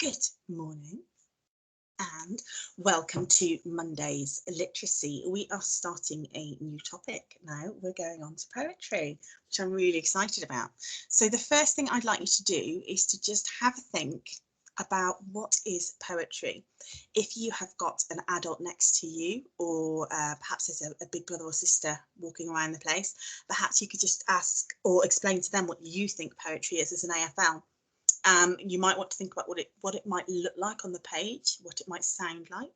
Good morning and welcome to Monday's Literacy. We are starting a new topic now. We're going on to poetry, which I'm really excited about. So the first thing I'd like you to do is to just have a think about what is poetry. If you have got an adult next to you, or perhaps there's a big brother or sister walking around the place, perhaps you could just ask or explain to them what you think poetry is as an AFL. You might want to think about what it might look like on the page, what it might sound like,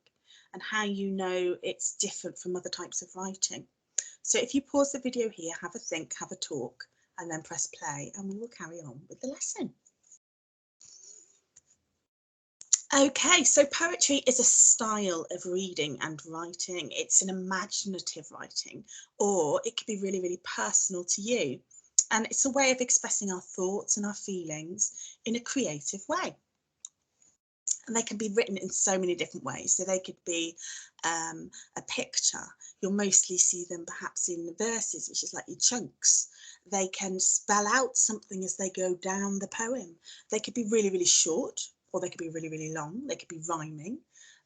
and how you know it's different from other types of writing. So if you pause the video here, have a think, have a talk, and then press play, and we will carry on with the lesson. Okay, so poetry is a style of reading and writing. It's an imaginative writing, or it could be really, really personal to you. And it's a way of expressing our thoughts and our feelings in a creative way. And they can be written in so many different ways. So they could be a picture. You'll mostly see them perhaps in verses, which is like your chunks. They can spell out something as they go down the poem. They could be really, really short, or they could be really, really long. They could be rhyming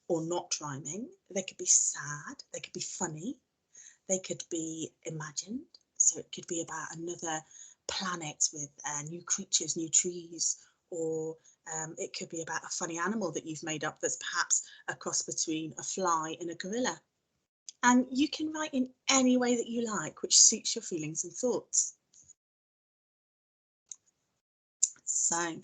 or not rhyming. They could be sad. They could be funny. They could be imagined. So it could be about another planet with new creatures, new trees, or it could be about a funny animal that you've made up that's perhaps a cross between a fly and a gorilla. And you can write in any way that you like, which suits your feelings and thoughts. So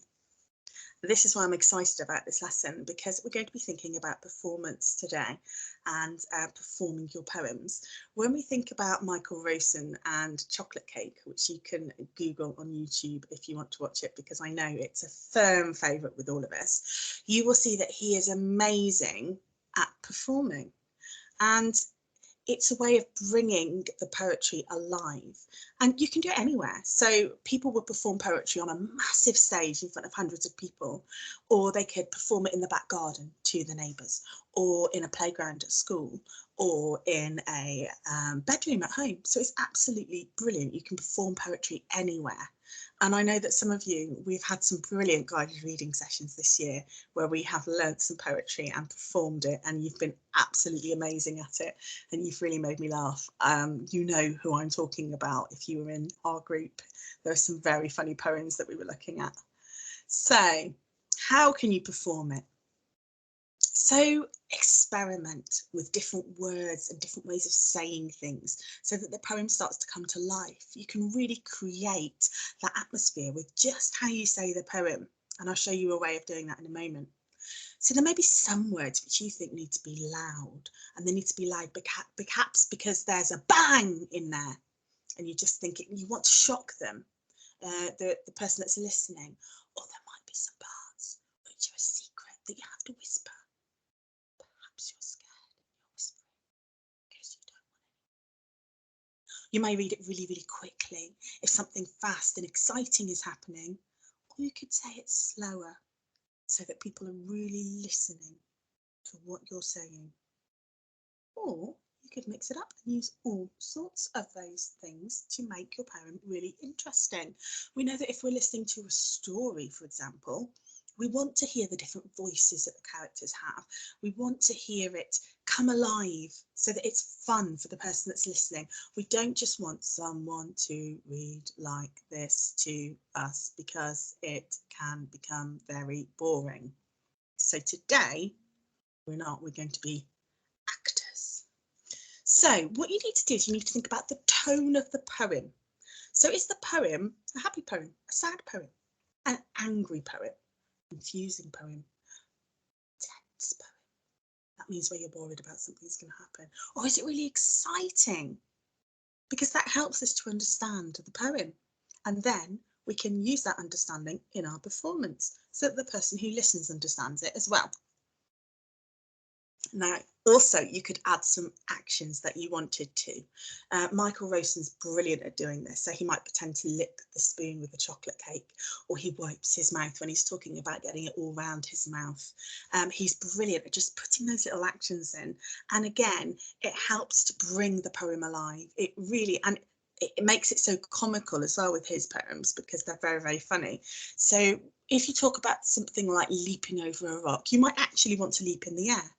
this is why I'm excited about this lesson, because we're going to be thinking about performance today and performing your poems. When we think about Michael Rosen and Chocolate Cake, which you can Google on YouTube if you want to watch it, because I know it's a firm favourite with all of us, you will see that he is amazing at performing. And it's a way of bringing the poetry alive, and you can do it anywhere. So people would perform poetry on a massive stage in front of hundreds of people, or they could perform it in the back garden to the neighbours, or in a playground at school, or in a bedroom at home. So it's absolutely brilliant. You can perform poetry anywhere. And I know that some of you, we've had some brilliant guided reading sessions this year where we have learnt some poetry and performed it, and you've been absolutely amazing at it, and you've really made me laugh. You know who I'm talking about if you were in our group. There are some very funny poems that we were looking at. So how can you perform it? So experiment with different words and different ways of saying things so that the poem starts to come to life. You can really create that atmosphere with just how you say the poem. And I'll show you a way of doing that in a moment. So there may be some words which you think need to be loud, and they need to be loud perhaps because there's a bang in there and you just think you want to shock them, the person that's listening. Or there might be some parts which are a secret that you have to whisper. Perhaps you're scared and you're whispering because you don't want it. You may read it really, really quickly if something fast and exciting is happening, or you could say it slower so that people are really listening to what you're saying. Or you could mix it up and use all sorts of those things to make your poem really interesting. We know that if we're listening to a story, for example, we want to hear the different voices that the characters have. We want to hear it come alive so that it's fun for the person that's listening. We don't just want someone to read like this to us because it can become very boring. So today, we're going to be actors. So what you need to do is you need to think about the tone of the poem. So is the poem a happy poem, a sad poem, an angry poem, confusing poem, tense poem? That means where you're worried about something's going to happen. Or is it really exciting? Because that helps us to understand the poem. And then we can use that understanding in our performance so that the person who listens understands it as well. Now, also, you could add some actions that you wanted to. Michael Rosen's brilliant at doing this. So he might pretend to lick the spoon with the chocolate cake, or he wipes his mouth when he's talking about getting it all round his mouth. He's brilliant at just putting those little actions in. And again, it helps to bring the poem alive. It really, and it makes it so comical as well with his poems because they're very, very funny. So if you talk about something like leaping over a rock, you might actually want to leap in the air.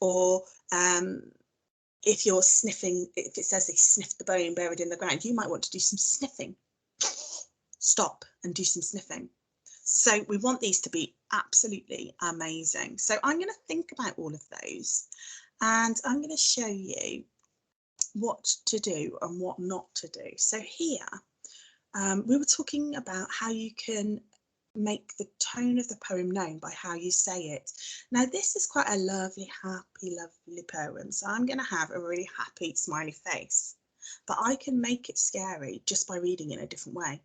Or if you're sniffing, if it says they sniffed the bone buried in the ground, you might want to do some sniffing. Stop and do some sniffing. So we want these to be absolutely amazing. So I'm going to think about all of those and I'm going to show you what to do and what not to do. So here we were talking about how you can make the tone of the poem known by how you say it. Now this is quite a lovely, happy, lovely poem. So I'm going to have a really happy, smiley face, but I can make it scary just by reading it in a different way.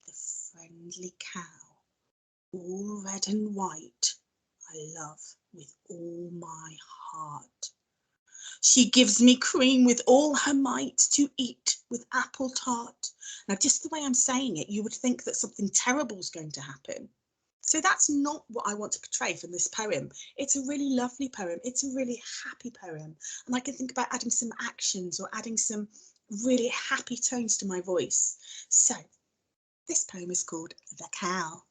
The friendly cow, all red and white, I love with all my heart. She gives me cream with all her might to eat with apple tart. Now, just the way I'm saying it, you would think that something terrible is going to happen. So that's not what I want to portray from this poem. It's a really lovely poem. It's a really happy poem. And I can think about adding some actions or adding some really happy tones to my voice. So this poem is called The Cow.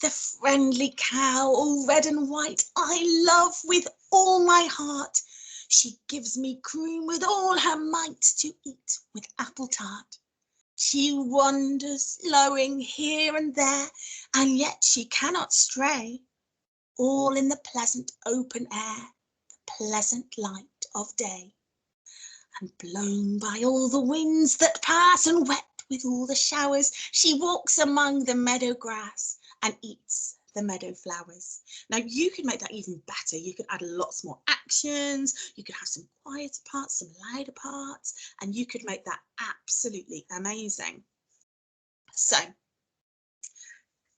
The friendly cow, all red and white, I love with all my heart. She gives me cream with all her might to eat with apple tart. She wanders, lowing here and there, and yet she cannot stray. All in the pleasant open air, the pleasant light of day. And blown by all the winds that pass and wet with all the showers, she walks among the meadow grass and eats the meadow flowers. Now you could make that even better. You could add lots more actions. You could have some quieter parts, some louder parts, and you could make that absolutely amazing. So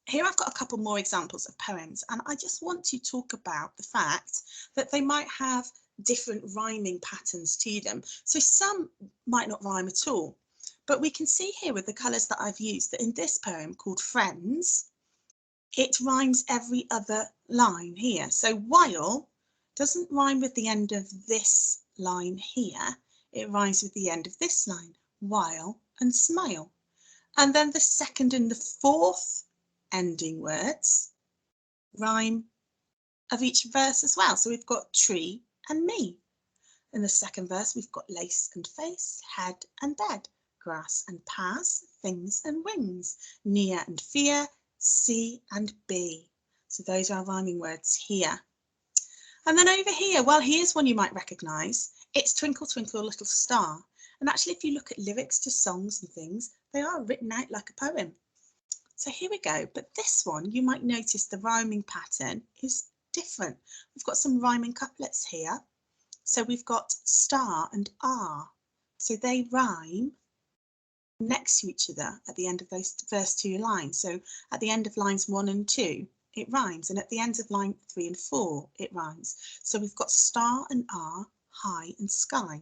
here I've got a couple more examples of poems, and I just want to talk about the fact that they might have different rhyming patterns to them. So some might not rhyme at all, but we can see here with the colours that I've used that in this poem called Friends, it rhymes every other line here. So while doesn't rhyme with the end of this line here, it rhymes with the end of this line, while and smile. And then the second and the fourth ending words rhyme of each verse as well. So we've got tree and me. In the second verse, we've got lace and face, head and bed, grass and pass, things and wings, near and fear, see and be. So those are our rhyming words here. And then over here, well, here's one you might recognise. It's Twinkle, Twinkle, Little Star. And actually, if you look at lyrics to songs and things, they are written out like a poem. So here we go. But this one, you might notice the rhyming pattern is different. We've got some rhyming couplets here. So we've got star and are. So they rhyme next to each other at the end of those first two lines. So at the end of lines 1 and 2, it rhymes. And at the end of line 3 and 4, it rhymes. So we've got star and are, high and sky.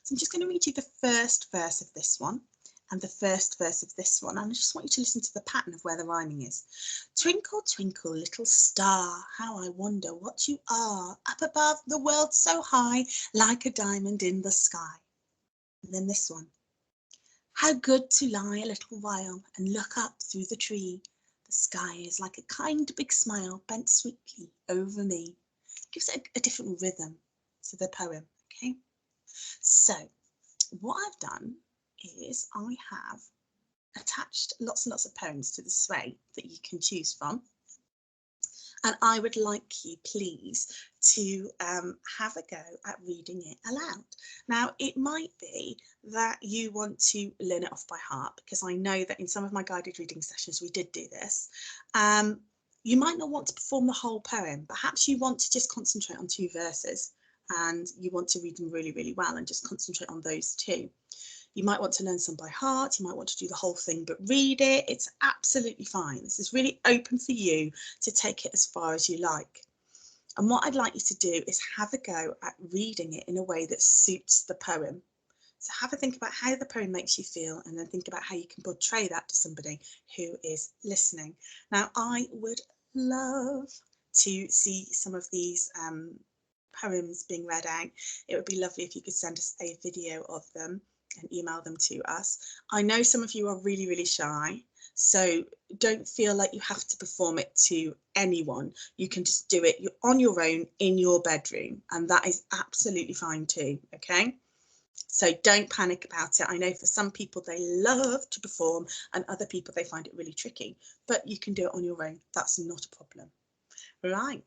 So I'm just going to read you the first verse of this one and the first verse of this one. And I just want you to listen to the pattern of where the rhyming is. Twinkle, twinkle, little star, how I wonder what you are, up above the world so high, like a diamond in the sky. And then this one. How good to lie a little while and look up through the tree. The sky is like a kind big smile bent sweetly over me. It gives it a different rhythm to the poem, okay? So what I've done is I have attached lots and lots of poems to the sway that you can choose from. And I would like you, please, to have a go at reading it aloud. Now, it might be that you want to learn it off by heart, because I know that in some of my guided reading sessions, we did do this. You might not want to perform the whole poem. Perhaps you want to just concentrate on 2 verses and you want to read them really, really well and just concentrate on those 2. You might want to learn some by heart, you might want to do the whole thing, but read it. It's absolutely fine. This is really open for you to take it as far as you like. And what I'd like you to do is have a go at reading it in a way that suits the poem. So have a think about how the poem makes you feel and then think about how you can portray that to somebody who is listening. Now, I would love to see some of these poems being read out, it would be lovely if you could send us a video of them and email them to us. I know some of you are really, really shy, so don't feel like you have to perform it to anyone. You can just do it on your own in your bedroom, and that is absolutely fine too, okay? So don't panic about it. I know for some people they love to perform and other people they find it really tricky, but you can do it on your own. That's not a problem. Right,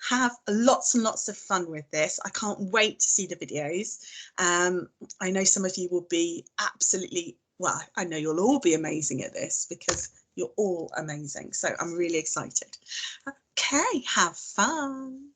have lots and lots of fun with this. I can't wait to see the videos. I know some of you will be absolutely, well, I know you'll all be amazing at this because you're all amazing. So I'm really excited. Okay, have fun.